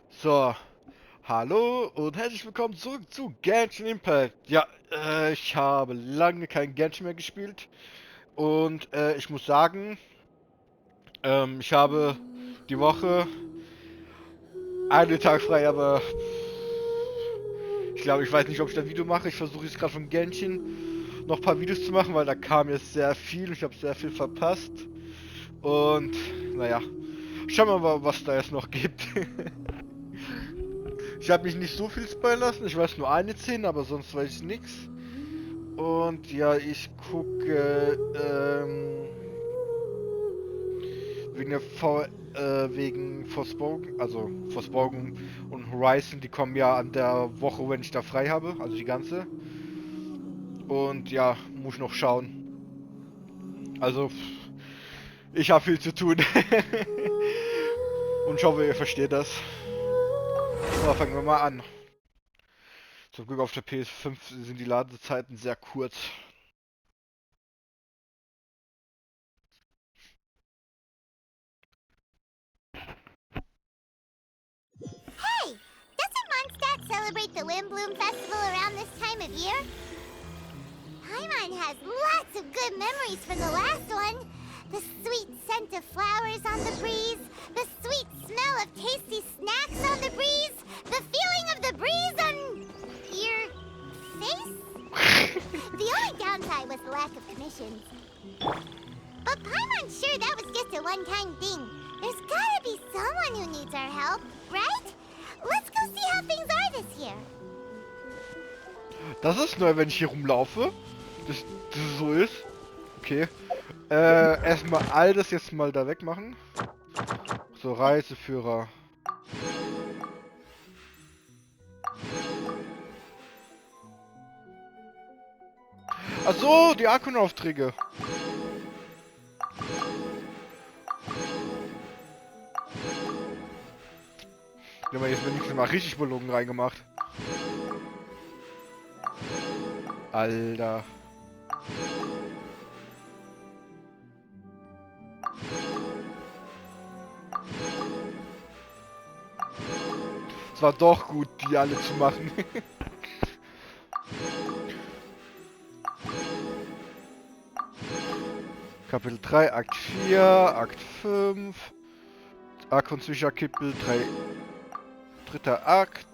So, hallo und herzlich willkommen zurück zu Genshin Impact. Ja, ich habe lange kein Genshin mehr gespielt und ich muss sagen, ich habe die Woche einen Tag frei, aber ich glaube, ich weiß nicht, ob ich da ein Video mache. Ich versuche jetzt gerade von Genshin noch ein paar Videos zu machen, weil da kam jetzt sehr viel und ich habe sehr viel verpasst. Und naja, schauen wir mal, was da jetzt noch gibt. Ich habe mich nicht so viel spoilern lassen. Ich weiß nur eine Szene, aber sonst weiß ich nichts. Und ja, ich gucke wegen Forspoken, also Forspoken und Horizon, die kommen ja an der Woche, wenn ich da frei habe, also die ganze. Und ja, muss ich noch schauen. Also, ich habe viel zu tun. Und ich hoffe, ihr versteht das. So, fangen wir mal an. Zum Glück auf der Ps5 sind die Ladezeiten sehr kurz. Hey, doesn't Mondstadt celebrate the Windbloom Festival around this time of year? Paimon has lots of good memories from the last one. The sweet scent of flowers on the breeze, the sweet smell of tasty snacks on the breeze, the feeling of the breeze on your face? The only downside was the lack of commissions. But Paimon's sure that was just a one-time thing. There's gotta be someone who needs our help, right? Let's go see how things are this year. Das ist neu, wenn ich hier rumlaufe. Das so ist. Okay. Erstmal all das jetzt mal da wegmachen. So, Reiseführer. Ach so, die Akkunaufträge. Ja, aber jetzt bin ich mal richtig belogen reingemacht. Alter. Es war doch gut, die alle zu machen. Kapitel 3, Akt 4, Akt 5. Akku zwischen Kapitel 3. Dritter Akt.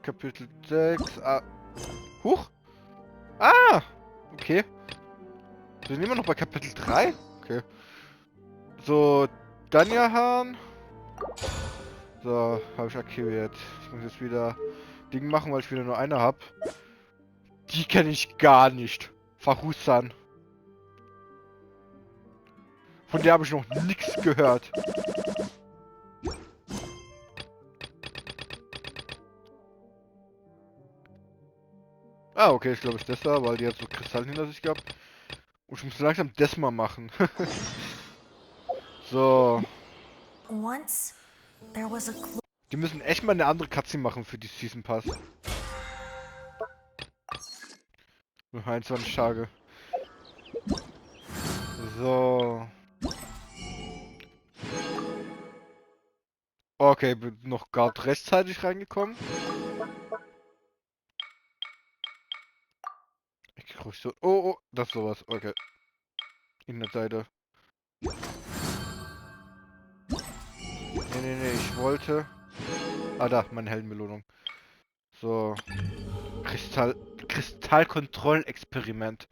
Kapitel 6. Huch! Ah! Okay. Wir sind immer noch bei Kapitel 3? Okay. So, Danjahan. So, habe ich aktiviert. Ich muss jetzt wieder Ding machen, weil ich wieder nur eine habe. Die kenne ich gar nicht. Farusan. Von der habe ich noch nichts gehört. Ah, okay, ich glaube, ich das da, weil die hat so Kristall hinter sich gehabt. Und ich muss langsam das mal machen. So. Once there was a Die müssen echt mal eine andere Cutscene machen für die Season Pass. Nur 21 Tage. So. Okay, bin noch gerade rechtzeitig reingekommen. Ich krieg ruhig so. Oh, oh, das ist sowas. Okay. Internetseite. Nee, ich wollte. Ah, da, meine Heldenbelohnung. So. Kristallkontrollexperiment.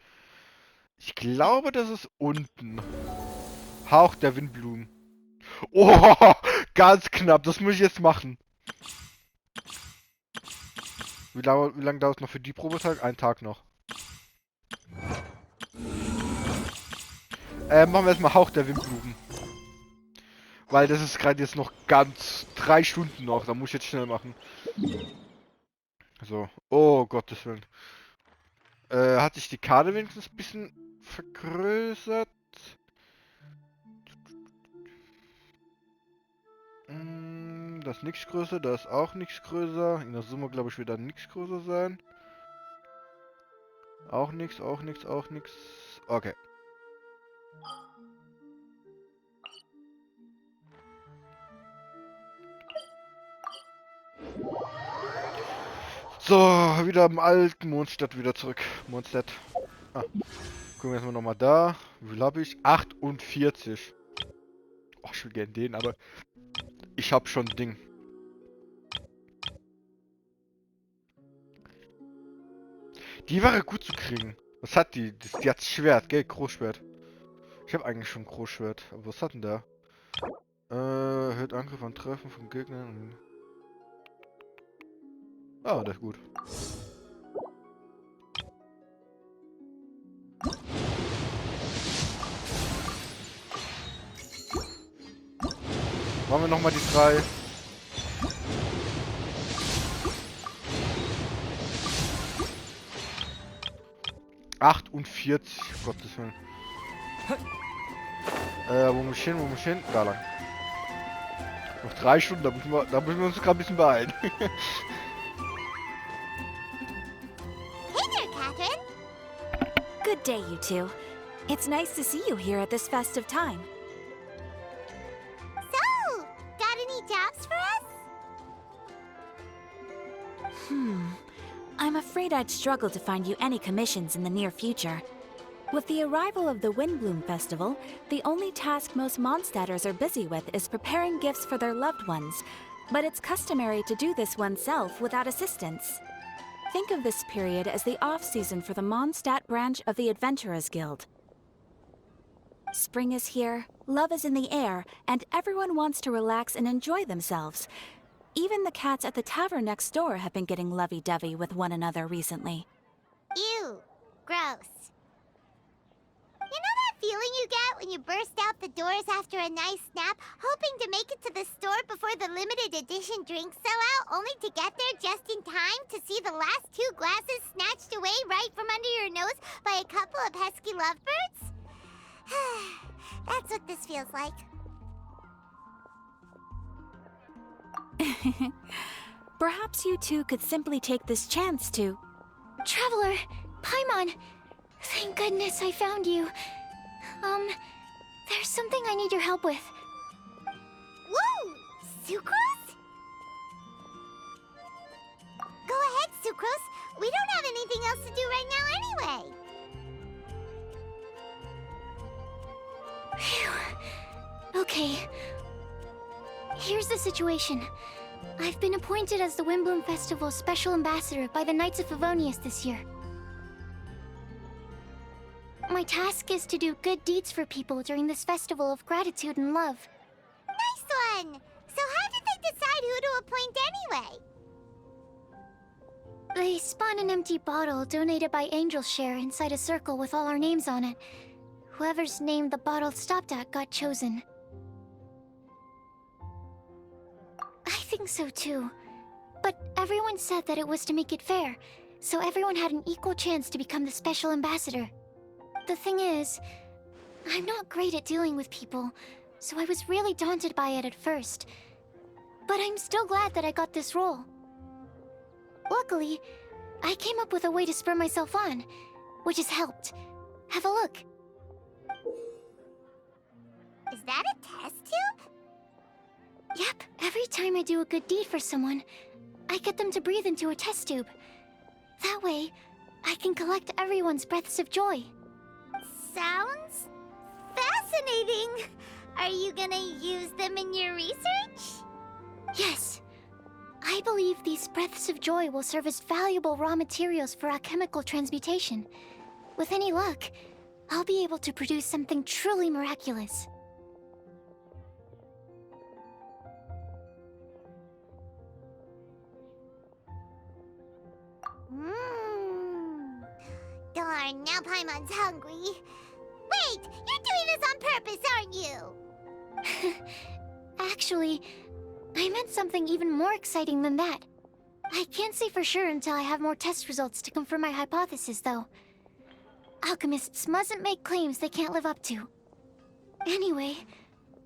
Ich glaube, das ist unten. Hauch der Windblumen. Oh, ganz knapp. Das muss ich jetzt machen. Wie lange dauert es noch für die Probetag? Ein Tag noch. Machen wir erstmal Hauch der Windblumen. Weil das ist gerade jetzt noch ganz 3 Stunden noch. Da muss ich jetzt schnell machen. So. Oh, Gottes Willen. Hat sich die Karte wenigstens ein bisschen vergrößert? Das ist nichts größer, das ist auch nichts größer. In der Summe glaube ich wieder nichts größer sein. Auch nichts, auch nichts, auch nichts. Okay. So, wieder im alten Mondstadt wieder zurück. Mondstadt. Ah, gucken wir erstmal nochmal da. Wie viel habe ich? 48. Oh, ich will gerne den, aber ich habe schon ein Ding. Die wäre gut zu kriegen. Was hat die? Die hat Schwert, gell? Großschwert. Ich habe eigentlich schon ein Großschwert. Aber was hat denn da? Hört Angriff an Treffen von Gegnern. Ah, das ist gut. Machen wir nochmal die 3. ...48, Gottes Willen. Wo muss ich hin, wo muss ich hin? Da lang. Noch 3 Stunden, da müssen wir uns gerade ein bisschen beeilen. Hey there, Catherine. Good day, you two. It's nice to see you here at this festive time. So, got any jobs for us? I'm afraid I'd struggle to find you any commissions in the near future. With the arrival of the Windbloom Festival, the only task most Mondstadters are busy with is preparing gifts for their loved ones, but it's customary to do this oneself without assistance. Think of this period as the off-season for the Mondstadt branch of the Adventurers Guild. Spring is here, love is in the air, and everyone wants to relax and enjoy themselves. Even the cats at the tavern next door have been getting lovey-dovey with one another recently. Ew, gross. You know that feeling you get when you burst out the doors after a nice nap, hoping to make it to the store before the limited edition drinks sell out, only to get there just in time to see the last 2 glasses snatched away right from under your nose by a couple of pesky lovebirds? That's what this feels like. Perhaps you two could simply take this chance to... Traveler, Paimon, thank goodness I found you. There's something I need your help with. Woo! Sucrose? Go ahead, Sucrose. We don't have anything else to do right now anyway. Phew. Okay. Here's the situation. I've been appointed as the Windbloom Festival's special ambassador by the Knights of Favonius this year. My task is to do good deeds for people during this festival of gratitude and love. Nice one! So how did they decide who to appoint anyway? They spun an empty bottle donated by Angel's Share inside a circle with all our names on it. Whoever's name the bottle stopped at got chosen. I think so too. But everyone said that it was to make it fair, so everyone had an equal chance to become the special ambassador. The thing is, I'm not great at dealing with people, so I was really daunted by it at first. But I'm still glad that I got this role. Luckily, I came up with a way to spur myself on, which has helped. Have a look. Is that a test tube? Yep, every time I do a good deed for someone, I get them to breathe into a test tube. That way, I can collect everyone's breaths of joy. Sounds fascinating. Are you gonna use them in your research? Yes. I believe these breaths of joy will serve as valuable raw materials for alchemical transmutation. With any luck, I'll be able to produce something truly miraculous. Darn, now Paimon's hungry. Wait, you're doing this on purpose, aren't you? Actually, I meant something even more exciting than that. I can't say for sure until I have more test results to confirm my hypothesis, though. Alchemists mustn't make claims they can't live up to. Anyway,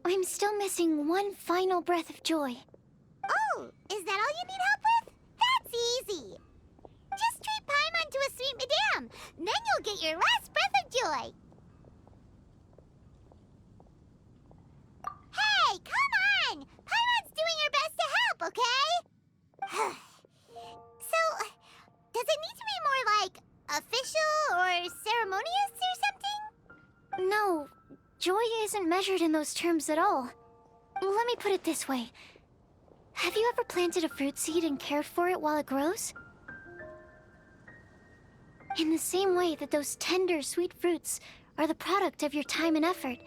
I'm still missing one final breath of joy. Oh, is that all you need help with? That's easy. Just treat Paimon to a sweet madame. Then you'll get your last breath of joy. Hey, come on! Paimon's doing her best to help, okay? So, isn't measured in those terms at all. Let me put it this way. Have you ever planted a fruit seed and cared for it while it grows? In the same way that those tender, sweet fruits are the product of your time and effort,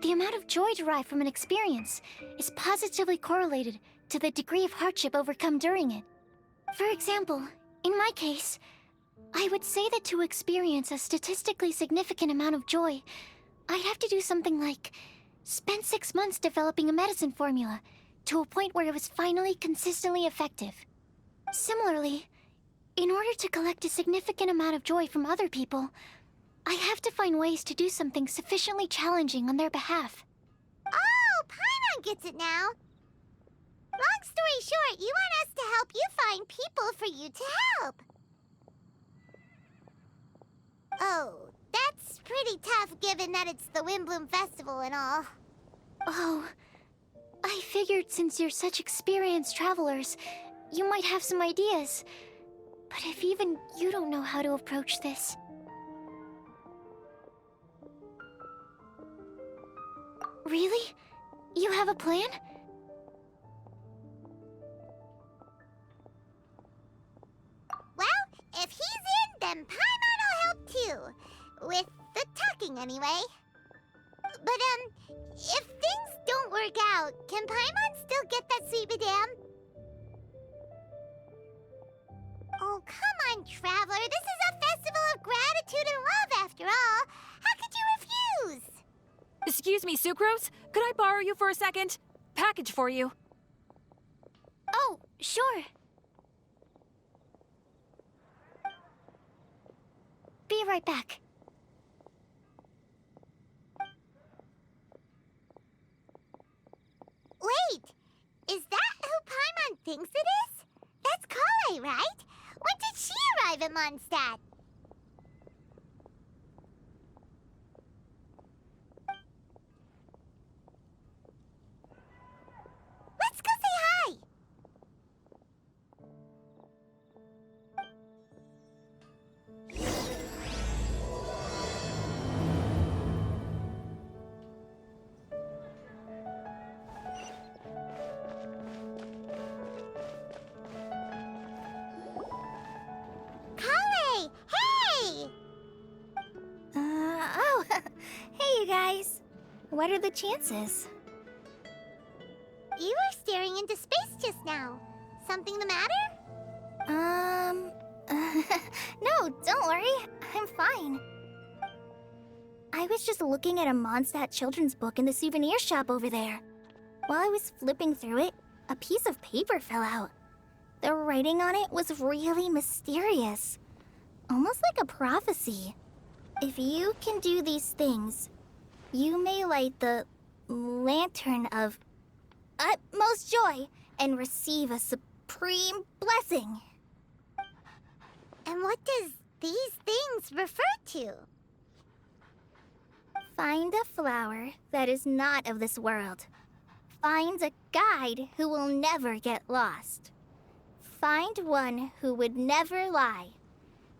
the amount of joy derived from an experience is positively correlated to the degree of hardship overcome during it. For example, in my case, I would say that to experience a statistically significant amount of joy, I'd have to do something like spend 6 months developing a medicine formula to a point where it was finally consistently effective. Similarly, in order to collect a significant amount of joy from other people, I have to find ways to do something sufficiently challenging on their behalf. Oh, Paimon gets it now. Long story short, you want us to help you find people for you to help. Oh, that's pretty tough given that it's the Windbloom Festival and all. Oh, I figured since you're such experienced travelers, you might have some ideas. But if even you don't know how to approach this... Really? You have a plan? Well, if he's in, then Paimon will help too. With the talking, anyway. But, if things don't work out, can Paimon still get that sweet madame? Oh, come on, Traveler. This is a festival of gratitude and love, after all. How could you refuse? Excuse me, Sucrose? Could I borrow you for a second? Package for you. Oh, sure. Be right back. Wait, is that who Paimon thinks it is? That's Kale, right? When did she arrive at Mondstadt? Let's go say hi! Kale! Hey! Oh, hey you guys. What are the chances? You were staring into space just now. Something the matter? No, don't worry. I'm fine. I was just looking at a Mondstadt children's book in the souvenir shop over there. While I was flipping through it, a piece of paper fell out. The writing on it was really mysterious. Almost like a prophecy. If you can do these things, you may light the lantern of utmost joy and receive a supreme blessing. And what does these things refer to? Find a flower that is not of this world. Find a guide who will never get lost. Find one who would never lie.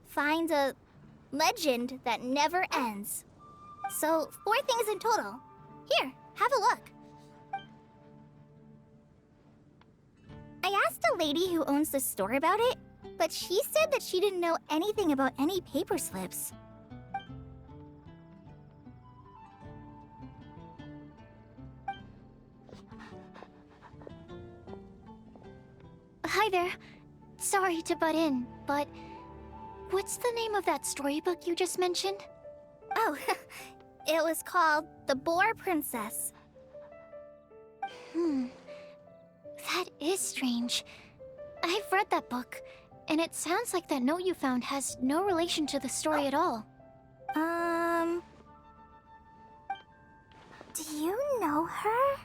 Find a legend that never ends. So, 4 things in total. Here, have a look. I asked a lady who owns the store about it, but she said that she didn't know anything about any paper slips. Hi there. Sorry to butt in, but what's the name of that storybook you just mentioned? Oh, it was called The Boar Princess. That is strange. I've read that book, and it sounds like that note you found has no relation to the story at all. Do you know her?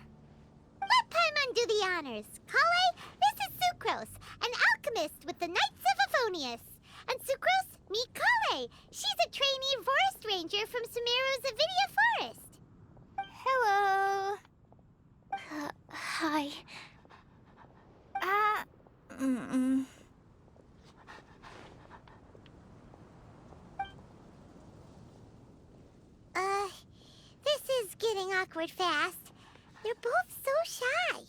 Let Paimon do the honors. Kale, this is Sucrose, an alchemist with the Knights of Favonius. And Sucrose, meet Kale. She's a trainee forest ranger from Sumeru's Avidia Forest. Hello. Hi. This is getting awkward. forward fast. They're both so shy.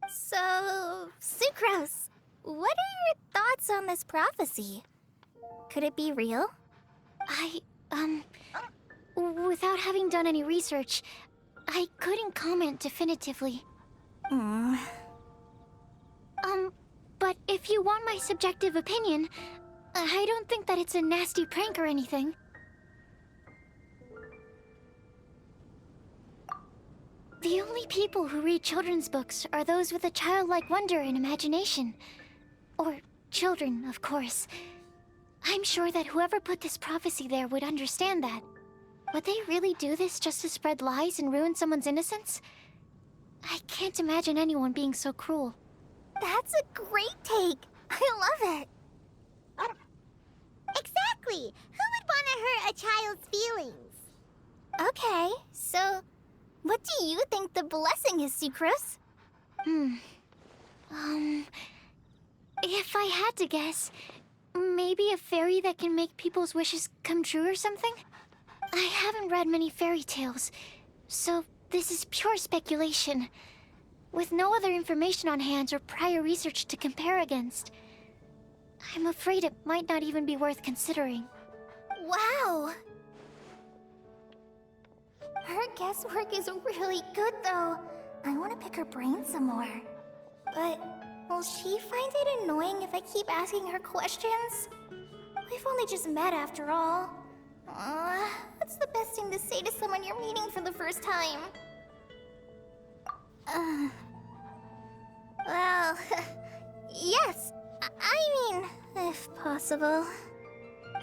So, Sucrose, what are your thoughts on this prophecy? Could it be real? Without having done any research, I couldn't comment definitively. But if you want my subjective opinion, I don't think that it's a nasty prank or anything. The only people who read children's books are those with a childlike wonder and imagination. Or children, of course. I'm sure that whoever put this prophecy there would understand that. Would they really do this just to spread lies and ruin someone's innocence? I can't imagine anyone being so cruel. That's a great take. I love it. Exactly! Who would want to hurt a child's feelings? Okay, so what do you think the blessing is, Sucrose? If I had to guess, maybe a fairy that can make people's wishes come true or something? I haven't read many fairy tales, so this is pure speculation. With no other information on hand or prior research to compare against, I'm afraid it might not even be worth considering. Wow! Her guesswork is really good, though. I want to pick her brain some more. But will she find it annoying if I keep asking her questions? We've only just met after all. What's the best thing to say to someone you're meeting for the first time? Well, yes. I mean, if possible.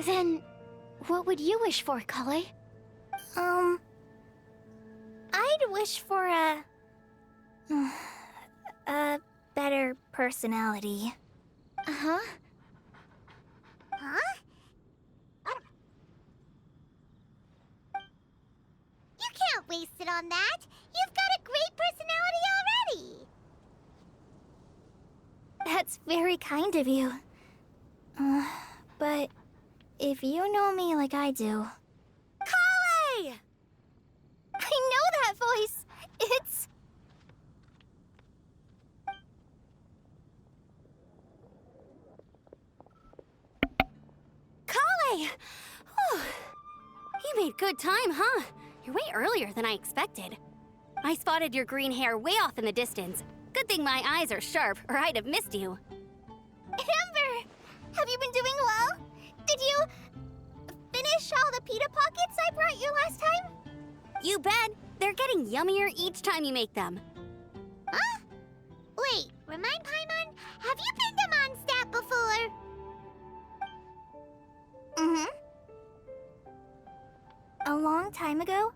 Then, what would you wish for, Kale? I'd wish for a better personality. Uh-huh. Huh? You can't waste it on that. You've got a great personality already. That's very kind of you. But if you know me like I do... Kale! I know that voice! It's... Kale! Whew. You made good time, huh? You're way earlier than I expected. I spotted your green hair way off in the distance. Good thing my eyes are sharp, or I'd have missed you. Amber! Have you been doing well? Did you... finish all the pita pockets I brought you last time? You bet! They're getting yummier each time you make them. Huh? Wait, remind Paimon, have you been to Mondstadt before? A long time ago,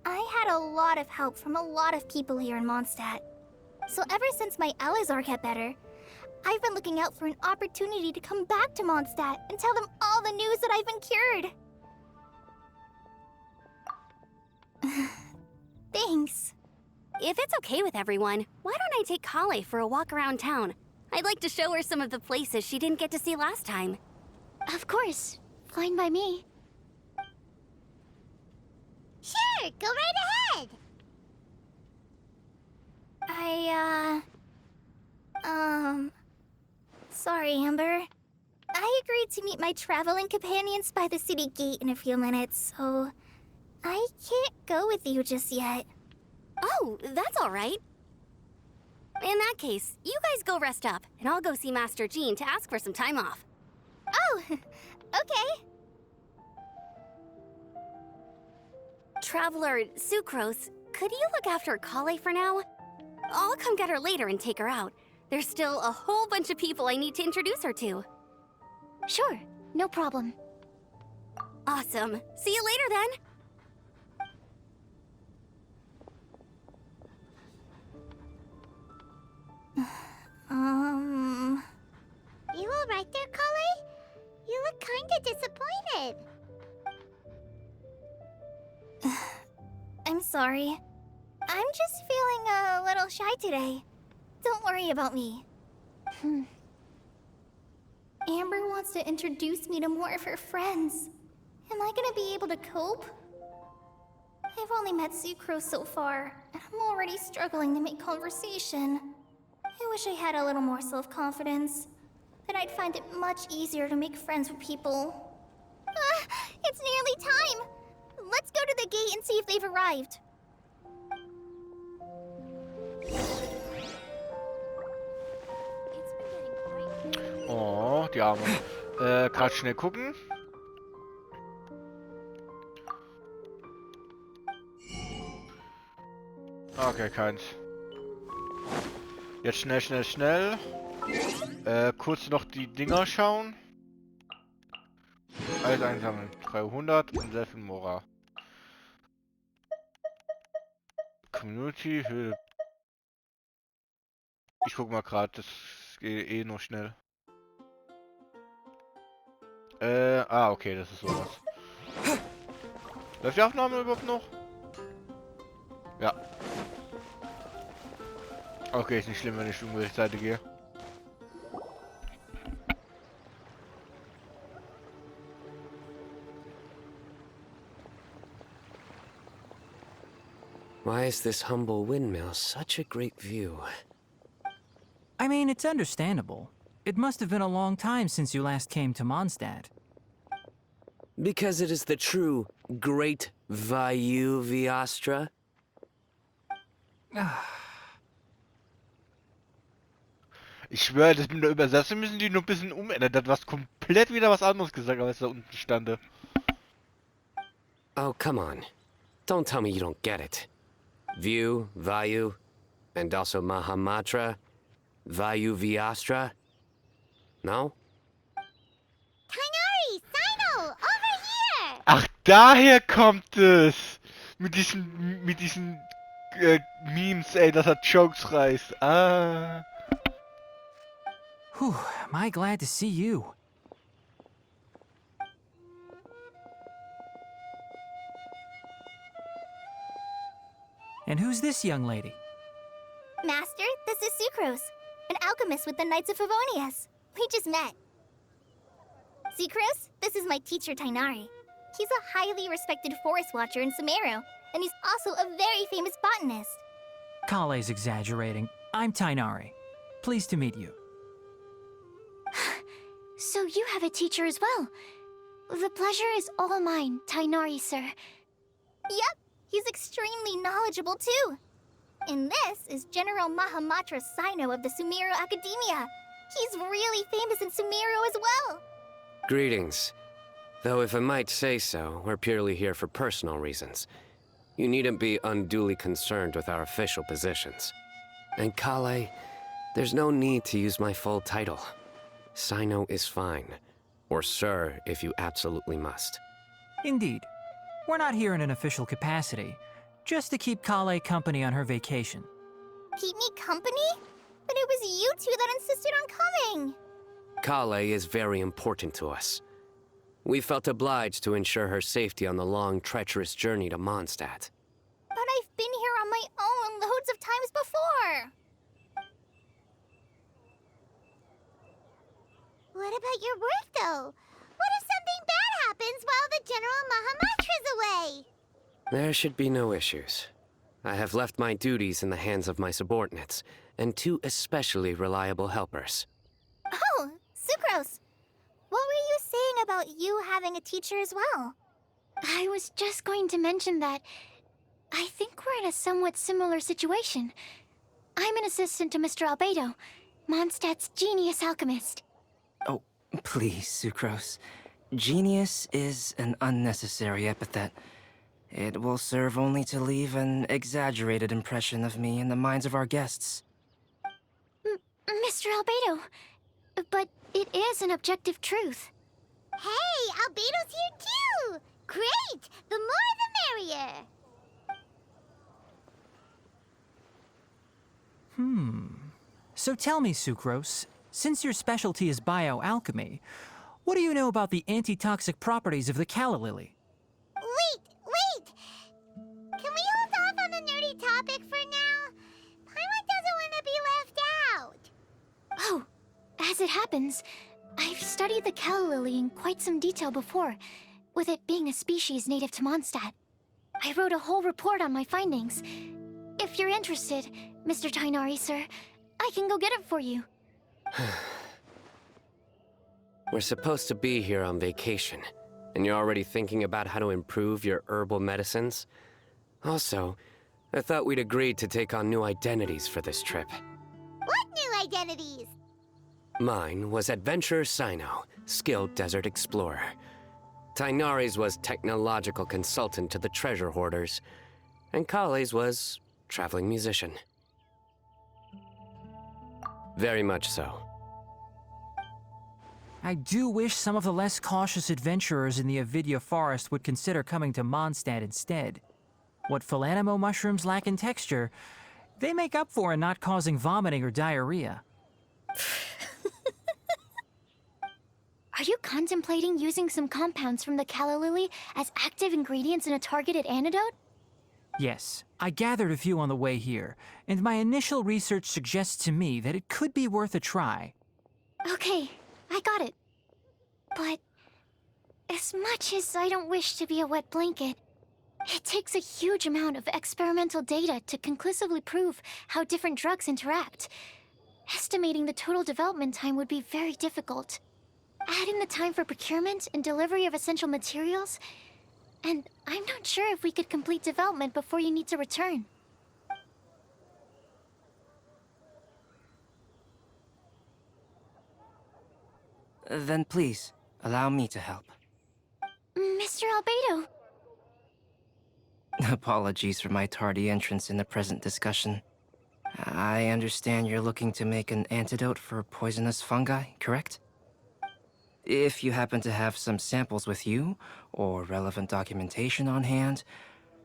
I had a lot of help from a lot of people here in Mondstadt. So ever since my Elazar got better, I've been looking out for an opportunity to come back to Mondstadt and tell them all the news that I've been cured. Thanks. If it's okay with everyone, why don't I take Kale for a walk around town? I'd like to show her some of the places she didn't get to see last time. Of course. Fine by me. Sure, go right ahead. Sorry, Amber. I agreed to meet my traveling companions by the city gate in a few minutes, so I can't go with you just yet. Oh, that's all right. In that case, you guys go rest up, and I'll go see Master Jean to ask for some time off. Oh, okay. Traveler Sucrose, could you look after Kale for now? I'll come get her later and take her out. There's still a whole bunch of people I need to introduce her to. Sure, no problem. Awesome. See you later then. You all right there, Kale? You look kinda disappointed. I'm sorry. I'm just feeling a little shy today. Don't worry about me. Amber wants to introduce me to more of her friends. Am I gonna be able to cope? I've only met Sucrose so far, and I'm already struggling to make conversation. I wish I had a little more self-confidence. Then I'd find it much easier to make friends with people. It's nearly time! Let's go to the gate and see if they've arrived. Oh, die Arme. Gerade schnell gucken. Okay, keins. Jetzt schnell, schnell, schnell. Kurz noch die Dinger schauen. Alles einsammeln. 300 und sehr viel Mora. Community, Höhle. Ich guck mal gerade, das geht eh noch schnell. Okay, das ist sowas. Läuft die Aufnahme überhaupt noch? Ja. Okay, ist nicht schlimm, wenn ich um die Seite gehe. Why is this humble windmill such a great view? I mean, it's understandable. It must have been a long time since you last came to Mondstadt. Because it is the true Great Vayu Viastra? Ich schwöre, das mit der Übersetzung müssen die nur ein bisschen umändern. Das war komplett wieder was anderes gesagt, als da unten stande. Oh, come on. Don't tell me you don't get it. View, Vayu, and also Mahamatra, Vayu Viastra? No? Kainari, Sino, over here! Ach, daher kommt es! Mit diesen Memes, ey, dass er Jokes reißt. Ah. Whew, am I glad to see you. And who's this young lady? Master, this is Sucrose, an alchemist with the Knights of Favonius. We just met. Sucrose, this is my teacher Tainari. He's a highly respected forest watcher in Sumeru, and he's also a very famous botanist. Kale's exaggerating. I'm Tainari. Pleased to meet you. So you have a teacher as well. The pleasure is all mine, Tainari, sir. Yep, he's extremely knowledgeable too. And this is General Mahamatra Sino of the Sumeru Academia. He's really famous in Sumeru as well. Greetings. Though if I might say so, we're purely here for personal reasons. You needn't be unduly concerned with our official positions. And Kale, there's no need to use my full title. Sino is fine. Or sir, if you absolutely must. Indeed. We're not here in an official capacity, just to keep Kale company on her vacation. Keep me company? But it was you two that insisted on coming. Kale is very important to us. We felt obliged to ensure her safety on the long, treacherous journey to Mondstadt. But I've been here on my own loads of times before. What about your work, though? What if something bad happens while the General Mahamatra's away? There should be no issues. I have left my duties in the hands of my subordinates, and two especially reliable helpers. Oh, Sucrose. What were you saying about you having a teacher as well? I was just going to mention that I think we're in a somewhat similar situation. I'm an assistant to Mr. Albedo, Mondstadt's genius alchemist. Oh, please, Sucrose. Genius is an unnecessary epithet. It will serve only to leave an exaggerated impression of me in the minds of our guests. Mr. Albedo, but it is an objective truth. Hey, Albedo's here too! Great! The more the merrier! So tell me, Sucrose, since your specialty is bioalchemy, what do you know about the antitoxic properties of the calla lily? Wait! Can we hold off on the nerdy topic for now? Paimon doesn't want to be left out. Oh, as it happens, I've studied the calla lily in quite some detail before, with it being a species native to Mondstadt. I wrote a whole report on my findings. If you're interested, Mr. Tainari, sir, I can go get it for you. We're supposed to be here on vacation, and you're already thinking about how to improve your herbal medicines? Also, I thought we'd agreed to take on new identities for this trip. What new identities? Mine was Adventurer Sino, skilled desert explorer. Tainari's was technological consultant to the treasure hoarders, and Kale's was traveling musician. Very much so. I do wish some of the less cautious adventurers in the Avidya forest would consider coming to Mondstadt instead. What Philanimo mushrooms lack in texture, they make up for in not causing vomiting or diarrhea. Are you contemplating using some compounds from the calla lily as active ingredients in a targeted antidote? Yes, I gathered a few on the way here, and my initial research suggests to me that it could be worth a try. Okay, I got it. But as much as I don't wish to be a wet blanket, it takes a huge amount of experimental data to conclusively prove how different drugs interact. Estimating the total development time would be very difficult. Add in the time for procurement and delivery of essential materials, and I'm not sure if we could complete development before you need to return. Then please, allow me to help. Mr. Albedo. Apologies for my tardy entrance in the present discussion. I understand you're looking to make an antidote for poisonous fungi, correct? If you happen to have some samples with you, or relevant documentation on hand,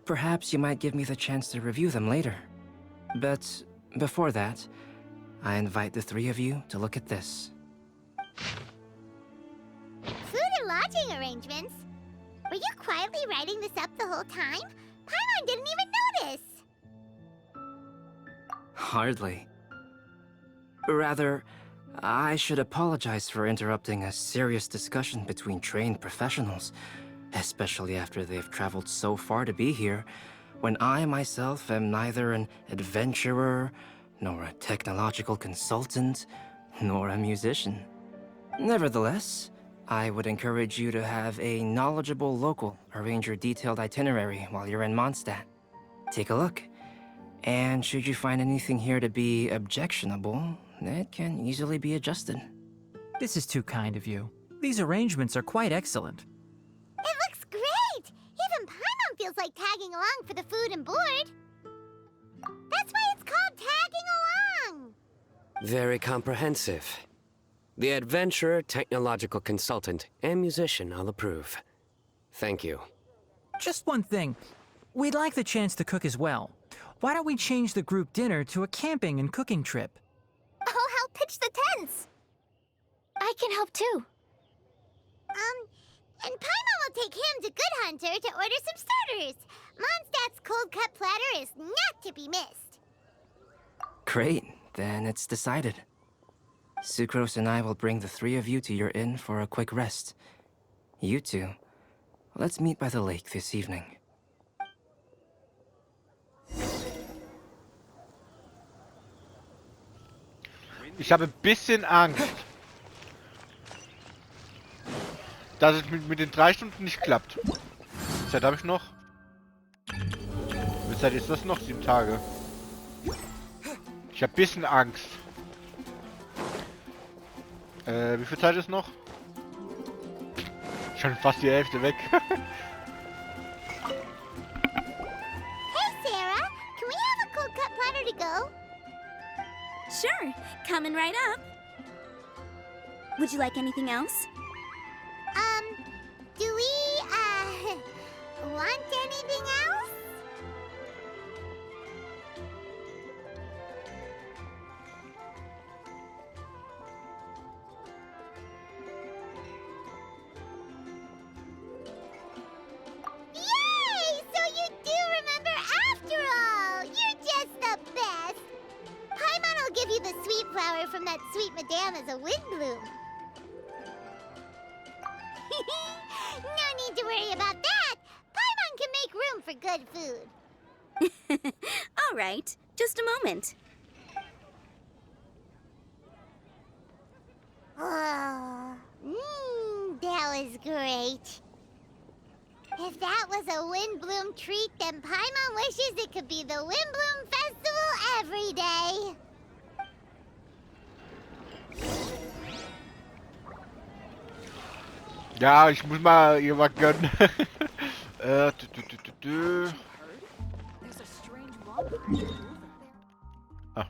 perhaps you might give me the chance to review them later. But before that, I invite the three of you to look at this. Food and lodging arrangements? Were you quietly writing this up the whole time? Paimon didn't even notice! Hardly. Rather, I should apologize for interrupting a serious discussion between trained professionals, especially after they've traveled so far to be here, when I myself am neither an adventurer, nor a technological consultant, nor a musician. Nevertheless, I would encourage you to have a knowledgeable local arrange your detailed itinerary while you're in Mondstadt. Take a look, and should you find anything here to be objectionable, it can easily be adjusted. This is too kind of you. These arrangements are quite excellent. It looks great! Even Paimon feels like tagging along for the food and board. That's why it's called tagging along! Very comprehensive. The adventurer, technological consultant, and musician all approve. Thank you. Just one thing. We'd like the chance to cook as well. Why don't we change the group dinner to a camping and cooking trip? I'll help pitch the tents. I can help too. And Paimon will take him to Good Hunter to order some starters. Mondstadt's cold-cut platter is not to be missed. Great, then it's decided. Sucrose and I will bring the three of you to your inn for a quick rest. You two, let's meet by the lake this evening. Ich habe ein bisschen Angst, dass es mit den 3 Stunden nicht klappt. Wie Zeit habe ich noch? Wie Zeit ist das noch? 7 Tage. Ich habe ein bisschen Angst. Wie viel Zeit ist noch? Schon fast die Hälfte weg. Hey, Sarah! Can we have a cold-cut platter to go? Sure, coming right up. Would you like anything else? Do we, want anything else? Yay! So you do remember after all! You're just the best! Paimon will give you the sweet flower from that sweet madame as a windbloom. No need to worry about that! Paimon can make room for good food. All right, just a moment. Oh, that was great. If that was a Windbloom treat, then Paimon wishes it could be the Windbloom Festival every day. Ja, ich muss mal ihr was gönnen. Ah.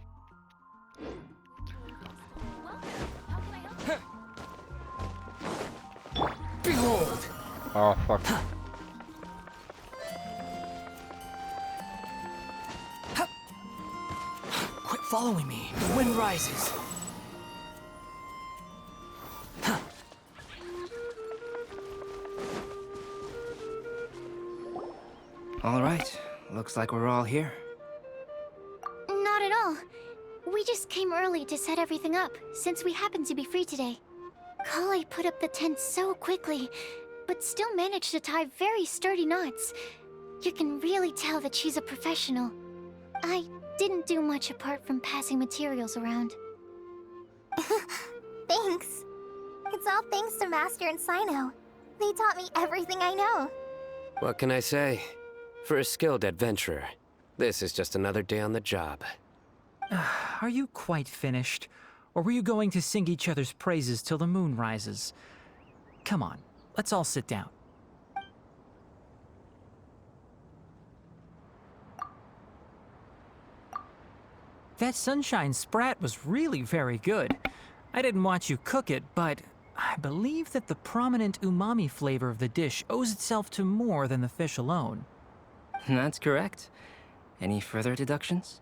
Behold! Oh, fuck. Quit following me. The wind rises. All right. Looks like we're all here. Not at all. We just came early to set everything up, since we happen to be free today. Kale put up the tent so quickly, but still managed to tie very sturdy knots. You can really tell that she's a professional. I didn't do much apart from passing materials around. Thanks. It's all thanks to Master and Sino. They taught me everything I know. What can I say? For a skilled adventurer, this is just another day on the job. Are you quite finished? Or were you going to sing each other's praises till the moon rises? Come on, let's all sit down. That sunshine sprat was really very good. I didn't watch you cook it, but I believe that the prominent umami flavor of the dish owes itself to more than the fish alone. That's correct. Any further deductions?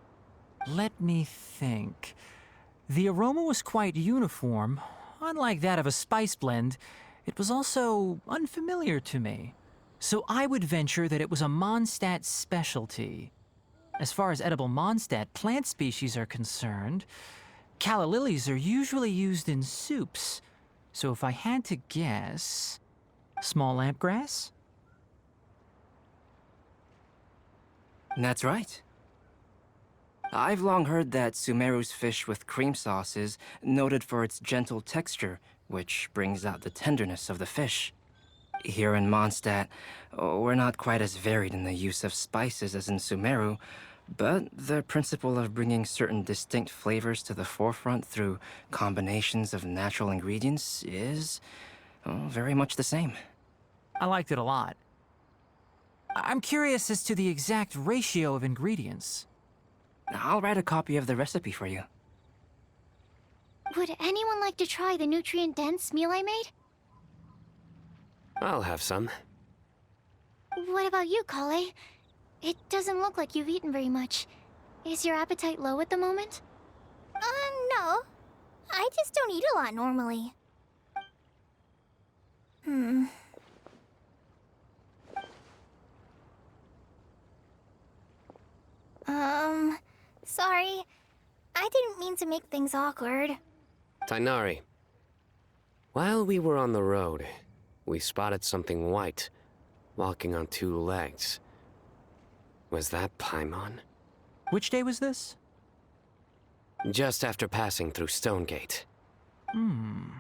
Let me think. The aroma was quite uniform. Unlike that of a spice blend, it was also unfamiliar to me. So I would venture that it was a Mondstadt specialty. As far as edible Mondstadt plant species are concerned, calla lilies are usually used in soups. So if I had to guess... small lampgrass? That's right. I've long heard that Sumeru's fish with cream sauce is noted for its gentle texture, which brings out the tenderness of the fish. Here in Mondstadt, we're not quite as varied in the use of spices as in Sumeru, but the principle of bringing certain distinct flavors to the forefront through combinations of natural ingredients is very much the same. I liked it a lot. I'm curious as to the exact ratio of ingredients. I'll write a copy of the recipe for you. Would anyone like to try the nutrient-dense meal I made? I'll have some. What about you, Kale? It doesn't look like you've eaten very much. Is your appetite low at the moment? No. I just don't eat a lot normally. Sorry. I didn't mean to make things awkward. Tainari. While we were on the road, we spotted something white, walking on two legs. Was that Paimon? Which day was this? Just after passing through Stonegate. Sino,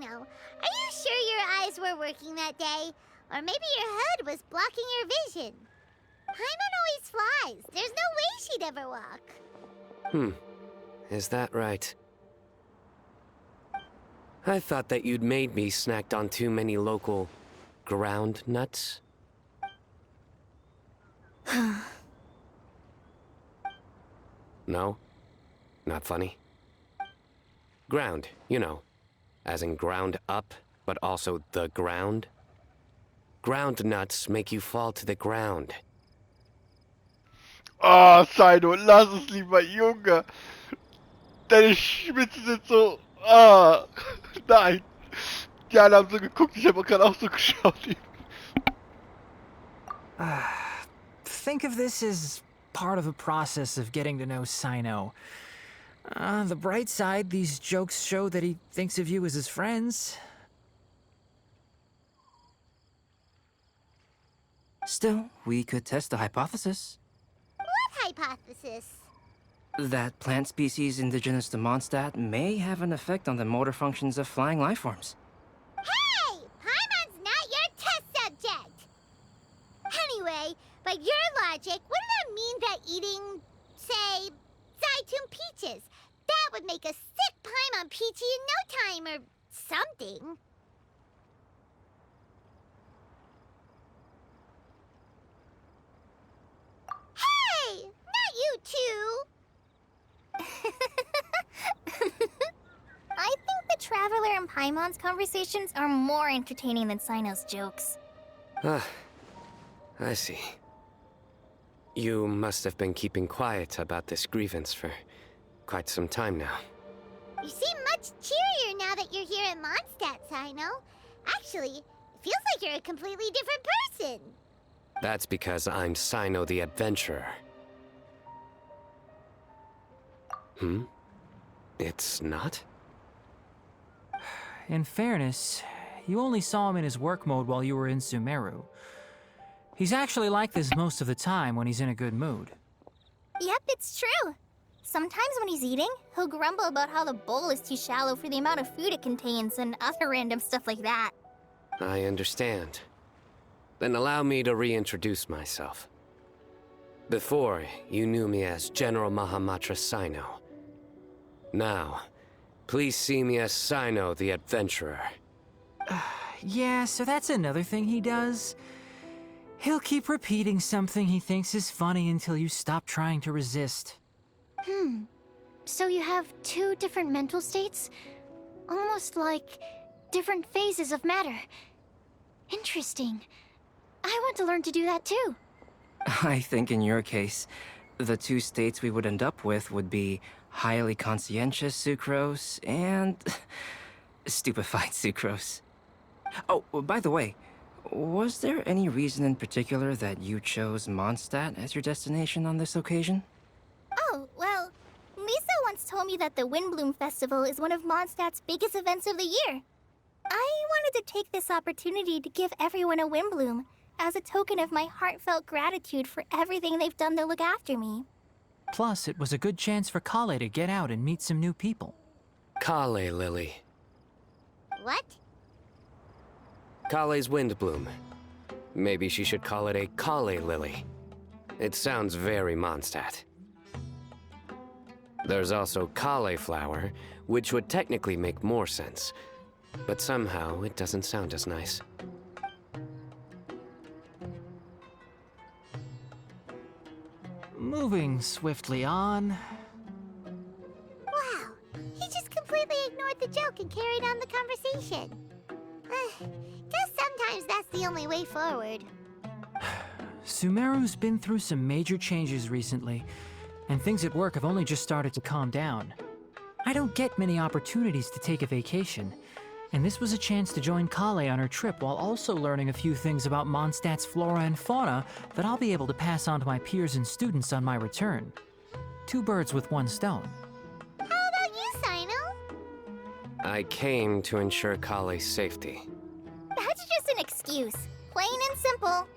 are you sure your eyes were working that day? Or maybe your hood was blocking your vision? Paimon always flies. There's no way she'd ever walk. Is that right? I thought that you'd made me snacked on too many local ground nuts. No? Not funny? Ground, you know. As in ground up, but also the ground. Ground nuts make you fall to the ground. Oh, Sino, lass es lieber, Junge. Deine Spitzen sind so... Ah, nein. Die alle haben so geguckt, ich habe gerade auch so geschaut. Think of this as part of a process of getting to know Sino. On the bright side, these jokes show that he thinks of you as his friends. Still, we could test the hypothesis. What hypothesis? That plant species indigenous to Mondstadt may have an effect on the motor functions of flying lifeforms. Hey! Paimon's not your test subject! Anyway, by your logic, wouldn't that mean that eating, say, Zaitun peaches, that would make a sick Paimon peachy in no time or something? Hey! Not you two! I think the Traveler and Paimon's conversations are more entertaining than Sino's jokes. Ah, I see. You must have been keeping quiet about this grievance for quite some time now. You seem much cheerier now that you're here at Mondstadt, Sino. Actually, it feels like you're a completely different person. That's because I'm Sino the Adventurer. It's not? In fairness, you only saw him in his work mode while you were in Sumeru. He's actually like this most of the time when he's in a good mood. Yep, it's true. Sometimes when he's eating, he'll grumble about how the bowl is too shallow for the amount of food it contains and other random stuff like that. I understand. Then allow me to reintroduce myself. Before, you knew me as General Mahamatra Sino. Now, please see me as Sino the Adventurer. Yeah, so that's another thing he does. He'll keep repeating something he thinks is funny until you stop trying to resist. So you have two different mental states? Almost like different phases of matter. Interesting. I want to learn to do that too. I think in your case, the two states we would end up with would be highly conscientious sucrose and stupefied sucrose. Oh, by the way, was there any reason in particular that you chose Mondstadt as your destination on this occasion? Oh, well, Lisa once told me that the Windbloom Festival is one of Mondstadt's biggest events of the year. I wanted to take this opportunity to give everyone a Windbloom as a token of my heartfelt gratitude for everything they've done to look after me. Plus, it was a good chance for Kale to get out and meet some new people. Kale Lily. What? Kale's Windbloom. Maybe she should call it a Kale Lily. It sounds very Mondstadt. There's also cauliflower, which would technically make more sense. But somehow, it doesn't sound as nice. Moving swiftly on. Wow, he just completely ignored the joke and carried on the conversation. Guess sometimes that's the only way forward. Sumeru's been through some major changes recently, and things at work have only just started to calm down. I don't get many opportunities to take a vacation, and this was a chance to join Kale on her trip while also learning a few things about Mondstadt's flora and fauna that I'll be able to pass on to my peers and students on my return. Two birds with one stone. How about you, Sino? I came to ensure Kale's safety. That's just an excuse. Plain and simple.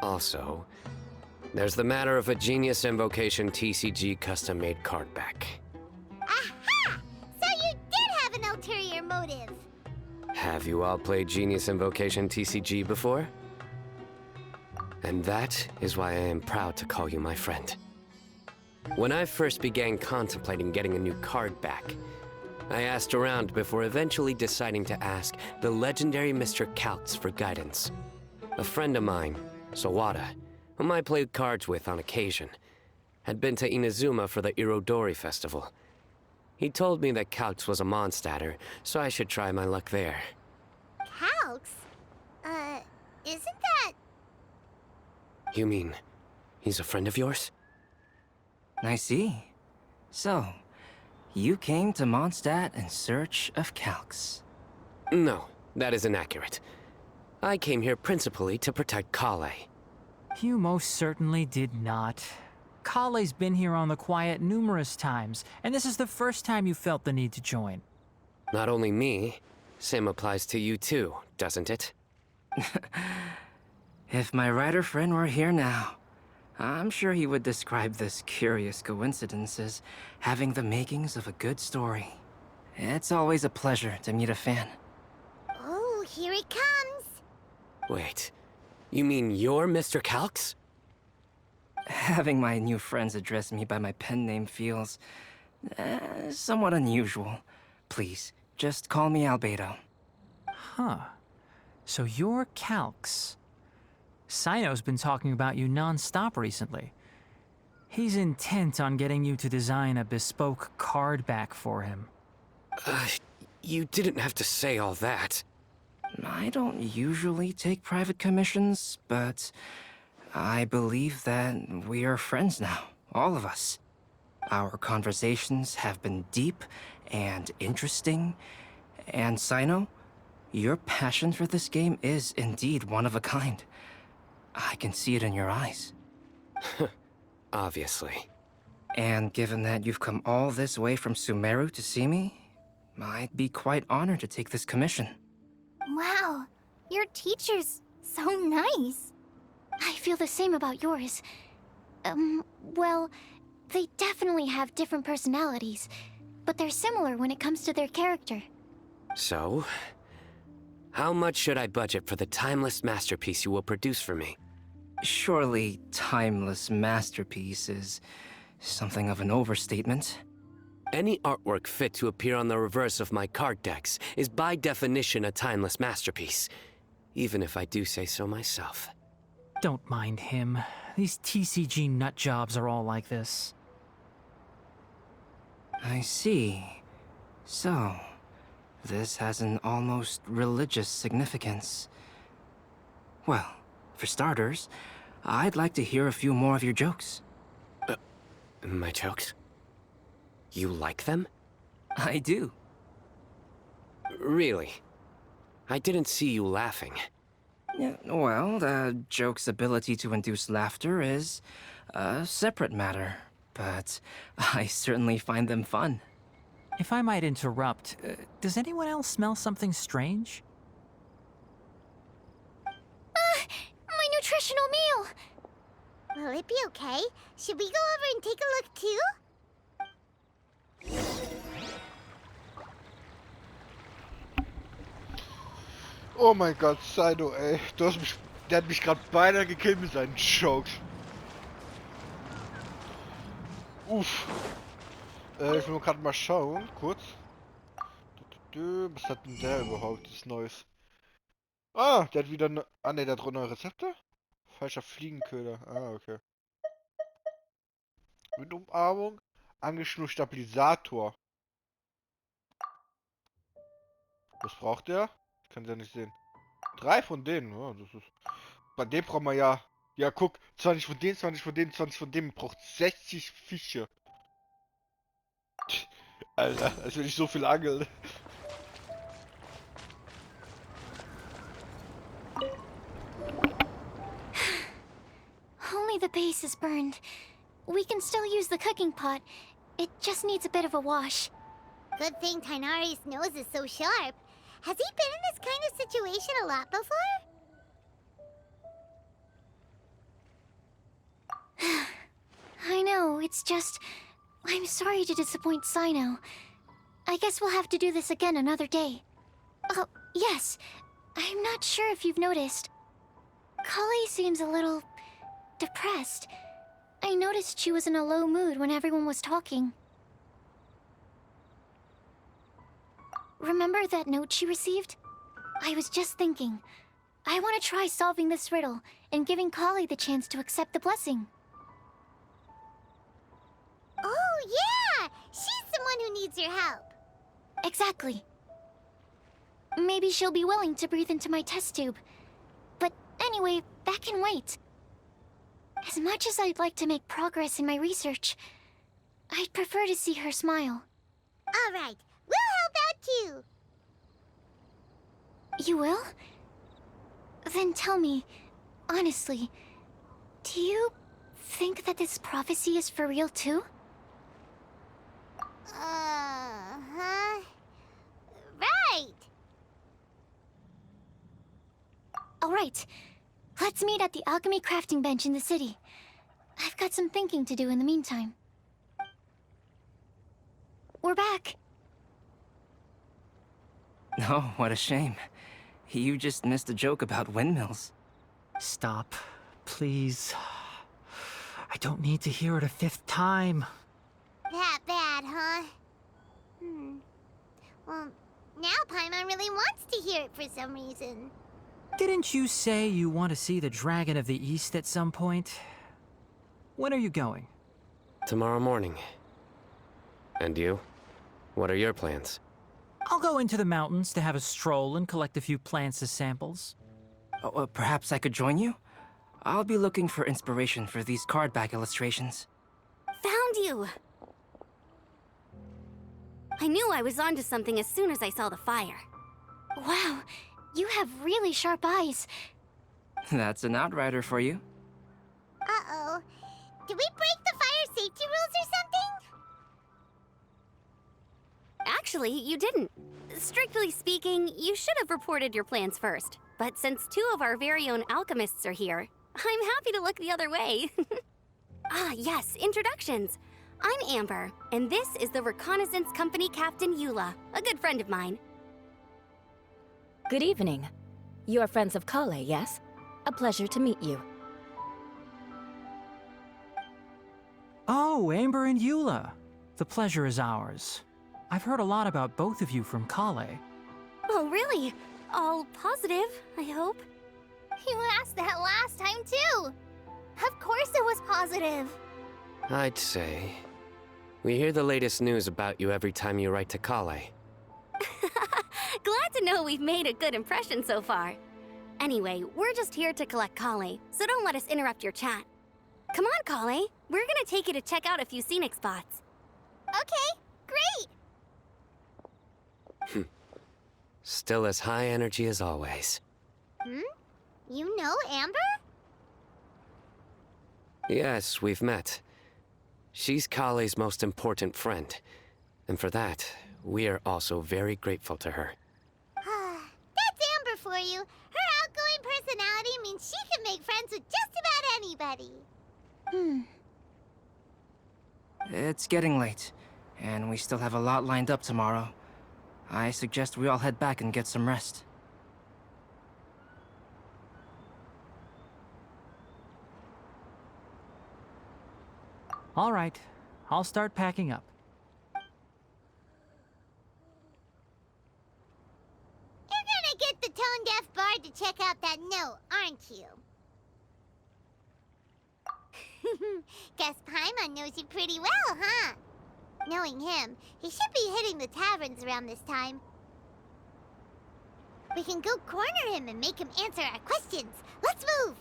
Also, there's the matter of a Genius Invocation TCG custom-made card back. Aha! So you did have an ulterior motive. Have you all played Genius Invocation TCG before? And that is why I am proud to call you my friend. When I first began contemplating getting a new card back, I asked around before eventually deciding to ask the legendary Mr. Calx for guidance. A friend of mine, Sawada, whom I played cards with on occasion, had been to Inazuma for the Irodori festival. He told me that Calx was a Mondstadter, so I should try my luck there. Calx? Isn't that... You mean, he's a friend of yours? I see. So, you came to Mondstadt in search of Calx. No, that is inaccurate. I came here principally to protect Kale. You most certainly did not. Kale's been here on the quiet numerous times, and this is the first time you felt the need to join. Not only me, Same applies to you too, doesn't it? If my writer friend were here now, I'm sure he would describe this curious coincidence as having the makings of a good story. It's always a pleasure to meet a fan. Oh, here it comes. Wait, you mean you're Mr. Calx? Having my new friends address me by my pen name feels somewhat unusual. Please, just call me Albedo. Huh. So you're Calx. Sino's been talking about you non-stop recently. He's intent on getting you to design a bespoke card back for him. You didn't have to say all that. I don't usually take private commissions, but I believe that we are friends now, all of us. Our conversations have been deep and interesting, and Sino, your passion for this game is indeed one of a kind. I can see it in your eyes. Obviously. And given that you've come all this way from Sumeru to see me, I'd be quite honored to take this commission. Wow, your teacher's so nice. I feel the same about yours. Well, they definitely have different personalities, but they're similar when it comes to their character. So, how much should I budget for the timeless masterpiece you will produce for me? Surely, timeless masterpiece is something of an overstatement. Any artwork fit to appear on the reverse of my card decks is by definition a timeless masterpiece, even if I do say so myself. Don't mind him. These TCG nut jobs are all like this. I see. So, this has an almost religious significance. Well, for starters, I'd like to hear a few more of your jokes. My jokes? You like them? I do. Really? I didn't see you laughing. Yeah, well, the joke's ability to induce laughter is a separate matter, but I certainly find them fun. If I might interrupt, does anyone else smell something strange? My nutritional meal! Will it be okay? Should we go over and take a look too? Oh mein Gott, Sino, ey. Der hat mich gerade beinahe gekillt mit seinen Jokes. Uff. Ich will gerade mal schauen, kurz. Was hat denn der überhaupt, das Neues? Ah, der hat wieder ah ne, der hat neue Rezepte? Falscher Fliegenköder. Ah, okay. Windumarmung, angeschnurrt Stabilisator. Was braucht der? Ich kann es ja nicht sehen. 3 von denen, ja, das ist. Bei dem brauchen wir ja. Ja, guck, 20 von denen, 20 von denen, 20 von denen. Braucht 60 Fische. Alter, als wenn ich so viel angel. Only the base is burned. We can still use the cooking pot. It just needs a bit of a wash. Good thing Tainari's nose is so sharp. Has he been in this kind of situation a lot before? I know, it's just... I'm sorry to disappoint Sino. I guess we'll have to do this again another day. Oh, yes. I'm not sure if you've noticed. Kali seems a little... depressed. I noticed she was in a low mood when everyone was talking. Remember that note she received? I was just thinking. I want to try solving this riddle and giving Kali the chance to accept the blessing. Oh, yeah! She's someone who needs your help. Exactly. Maybe she'll be willing to breathe into my test tube. But anyway, that can wait. As much as I'd like to make progress in my research, I'd prefer to see her smile. All right, we'll help out too. You will? Then tell me, honestly, do you think that this prophecy is for real too? Right. right. Let's meet at the alchemy crafting bench in the city. I've got some thinking to do in the meantime. We're back. Oh, what a shame. You just missed a joke about windmills. Stop, please. I don't need to hear it a fifth time. That bad, huh? Well, now Paimon really wants to hear it for some reason. Didn't you say you want to see the Dragon of the East at some point? When are you going? Tomorrow morning. And you? What are your plans? I'll go into the mountains to have a stroll and collect a few plants as samples. Oh, perhaps I could join you? I'll be looking for inspiration for these card back illustrations. Found you! I knew I was onto something as soon as I saw the fire. Wow, you have really sharp eyes. That's an outrider for you. Uh-oh. Did we break the fire safety rules or something? Actually, you didn't. Strictly speaking, you should have reported your plans first. But since two of our very own alchemists are here, I'm happy to look the other way. Ah, yes, introductions. I'm Amber, and this is the Reconnaissance Company Captain Eula, a good friend of mine. Good evening. You are friends of Kale, yes? A pleasure to meet you. Oh, Amber and Eula. The pleasure is ours. I've heard a lot about both of you from Kale. Oh, really? All positive, I hope. You asked that last time, too. Of course it was positive. I'd say. We hear the latest news about you every time you write to Kale. Glad to know we've made a good impression so far. Anyway, we're just here to collect Kale, so don't let us interrupt your chat. Come on, Kale. We're gonna take you to check out a few scenic spots. Okay, great. Still as high energy as always. You know Amber? Yes, we've met. She's Kale's most important friend. And for that, we are also very grateful to her. That's Amber for you. Her outgoing personality means she can make friends with just about anybody. It's getting late, and we still have a lot lined up tomorrow. I suggest we all head back and get some rest. All right, I'll start packing up. You're gonna get the tone-deaf bard to check out that note, aren't you? Guess Paimon knows you pretty well, huh? Knowing him, he should be hitting the taverns around this time. We can go corner him and make him answer our questions. Let's move!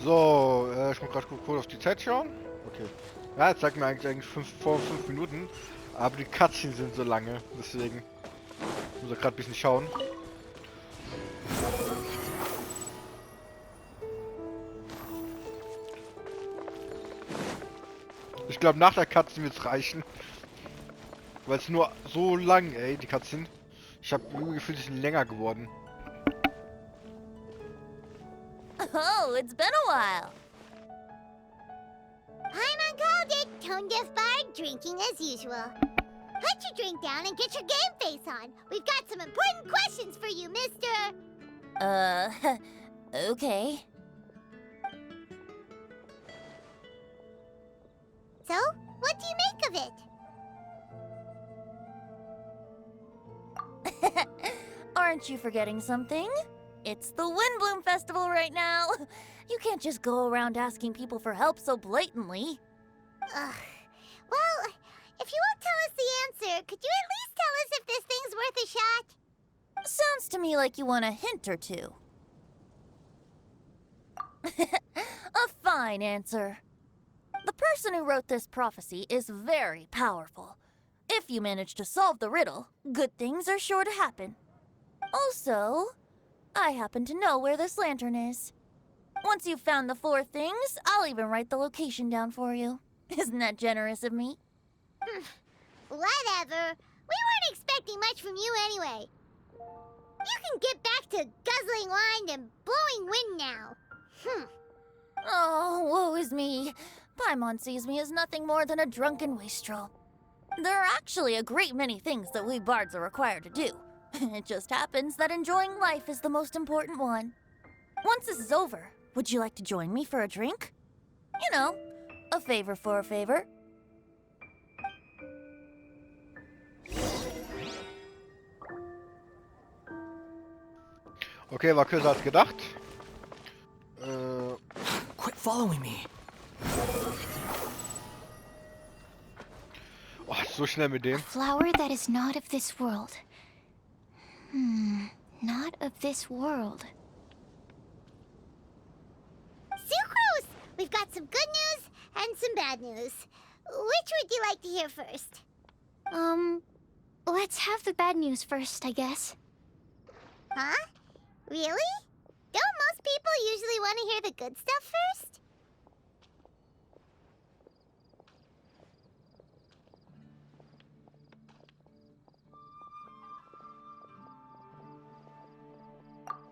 So, ich muss gerade kurz auf die Zeit schauen. Okay. Ja, jetzt sagt mir eigentlich vor 5 Minuten. Aber die Cutscenes sind so lange. Deswegen muss ich gerade ein bisschen schauen. Ich glaube, nach der Cutscene wird es reichen. Weil es nur so lang, ey, die Cutscene. Ich habe irgendwie gefühlt, die sind länger geworden. Oh, it's been a while. Paimon called it, tone-deaf bard drinking as usual. Put your drink down and get your game face on. We've got some important questions for you, mister. Okay. So, what do you make of it? Aren't you forgetting something? It's the Windbloom Festival right now. You can't just go around asking people for help so blatantly. Well, if you won't tell us the answer, could you at least tell us if this thing's worth a shot? Sounds to me like you want a hint or two. A fine answer. The person who wrote this prophecy is very powerful. If you manage to solve the riddle, good things are sure to happen. Also, I happen to know where this lantern is. Once you've found the 4 things, I'll even write the location down for you. Isn't that generous of me? Whatever. We weren't expecting much from you anyway. You can get back to guzzling wine and blowing wind now. Oh, woe is me. Paimon sees me as nothing more than a drunken wastrel. There are actually a great many things that we bards are required to do. It just happens that enjoying life is the most important one. Once this is over, would you like to join me for a drink? You know, a favor for a favor. Okay, war kürzer als gedacht. Quit following me. Oh, so schnell mit dem. Flower that is not of this world. Not of this world. Sucrose! We've got some good news and some bad news. Which would you like to hear first? Let's have the bad news first, I guess. Huh? Really? Don't most people usually want to hear the good stuff first?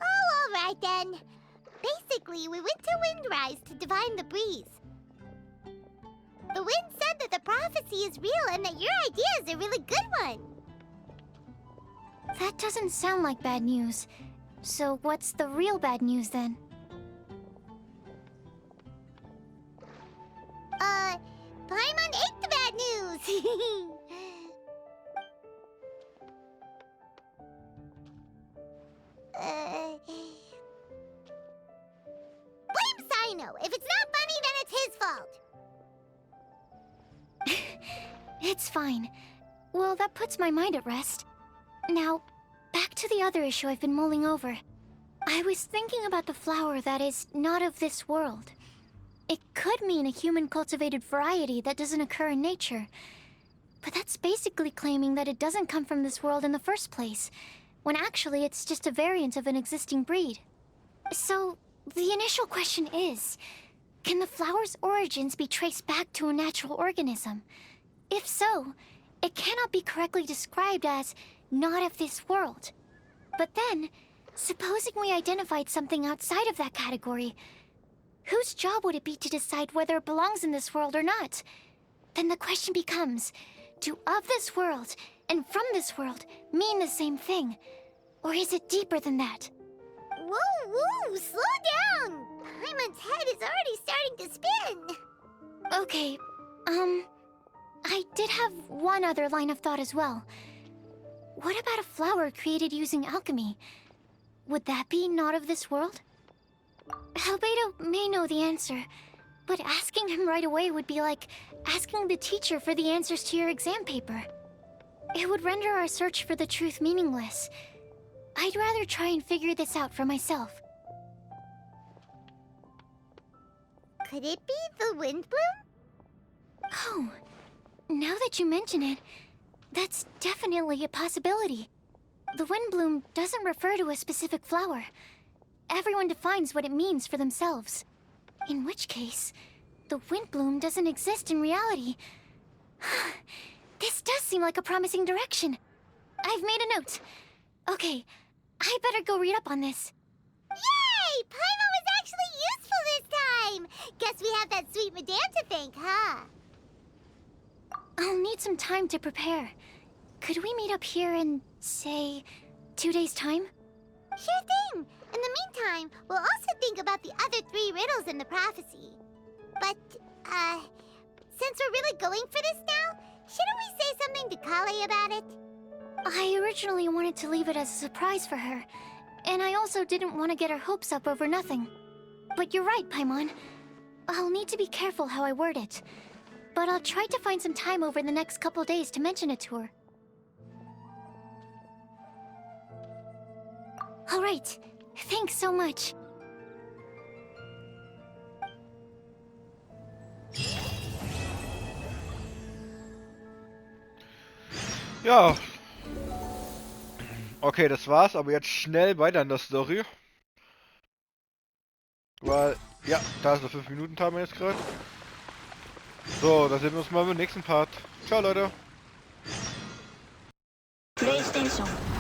Oh, alright then. Basically, we went to Windrise to divine the breeze. The wind said that the prophecy is real and that your idea is a really good one. That doesn't sound like bad news. So what's the real bad news then? Paimon ate the bad news! Blame Sino! If it's not funny, then it's his fault! It's fine. Well, that puts my mind at rest. Now, back to the other issue I've been mulling over. I was thinking about the flower that is not of this world. It could mean a human-cultivated variety that doesn't occur in nature. But that's basically claiming that it doesn't come from this world in the first place, when actually it's just a variant of an existing breed. So, the initial question is, can the flower's origins be traced back to a natural organism? If so, it cannot be correctly described as not of this world. But then, supposing we identified something outside of that category, whose job would it be to decide whether it belongs in this world or not? Then the question becomes, do of this world and from this world mean the same thing? Or is it deeper than that? Whoa, whoa, slow down! Paimon's head is already starting to spin! Okay, I did have one other line of thought as well. What about a flower created using alchemy? Would that be not of this world? Albedo may know the answer, but asking him right away would be like asking the teacher for the answers to your exam paper. It would render our search for the truth meaningless. I'd rather try and figure this out for myself. Could it be the wind bloom? Oh, now that you mention it, that's definitely a possibility. The wind bloom doesn't refer to a specific flower. Everyone defines what it means for themselves. In which case, the wind bloom doesn't exist in reality. This does seem like a promising direction. I've made a note. Okay, I better go read up on this. Yay! Paimon was actually useful this time! Guess we have that sweet madame to thank, huh? I'll need some time to prepare. Could we meet up here in, say, 2 days' time? Sure thing! In the meantime, we'll also think about the other 3 riddles in the prophecy. But, since we're really going for this now, shouldn't we say something to Kale about it? I originally wanted to leave it as a surprise for her, and I also didn't want to get her hopes up over nothing. But you're right, Paimon. I'll need to be careful how I word it. But I'll try to find some time over the next couple days to mention it to her. All right. Thanks so much. Ja. Okay, das war's, aber jetzt schnell weiter in der Story. Weil, ja, da ist noch 5-Minuten-Timer jetzt gerade. So, dann sehen wir uns mal im nächsten Part. Ciao, Leute. so